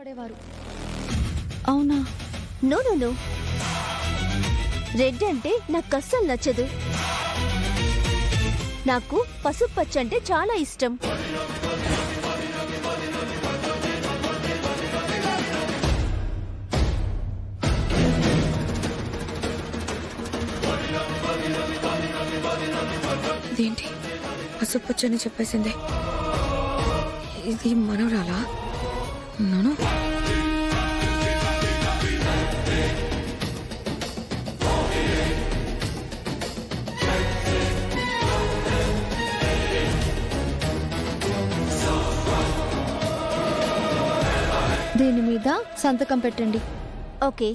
పడేవారు. అవునా? No no no, red అంటే నాకు అస్సలు నచ్చదు. నాకు పసుపు పచ్చ అంటే చాలా ఇష్టం. ఇదేంటి పసుపచ్చని చెప్పేసింది? ఇది మనవరాలా? నన్ను దీని మీద సంతకం పెట్టండి. ఓకే.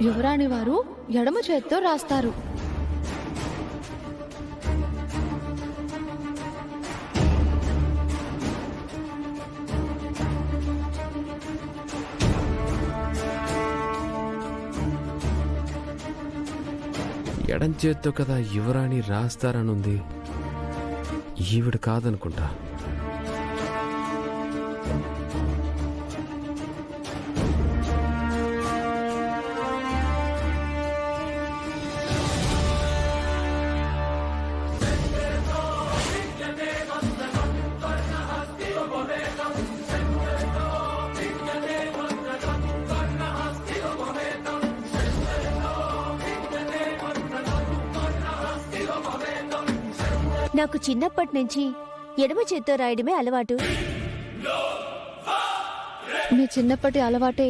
యువరాణి వారు ఎడమ చేత్తో రాస్తారు. ఎడం చేత్తో కదా యువరాణి రాస్తారనుంది. ఈవిడ కాదనుకుంటా. నాకు చిన్నప్పటి నుంచి ఎడమ చేత్తో రాయడమే అలవాటు. మీ చిన్నప్పటి అలవాటే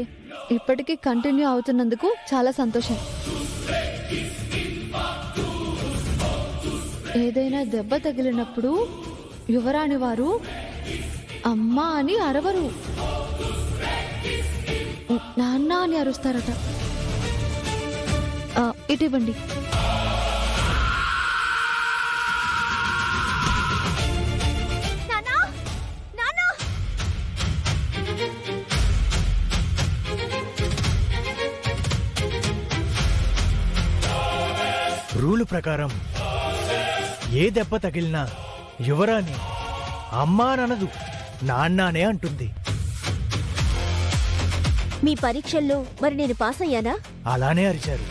ఇప్పటికీ కంటిన్యూ అవుతున్నందుకు చాలా సంతోషం. ఏదైనా దెబ్బ తగిలినప్పుడు యువరాణి వారు అమ్మా అని అరవరు, నాన్న అని అరుస్తారట. ఇటివ్వండి. రూలు ప్రకారం ఏ దెబ్బ తగిలినా యువరాణి అమ్మాననదు, నాన్ననే అంటుంది. మీ పరీక్షల్లో మరి నేను పాస్ అయ్యానా? అలానే అరిచారు.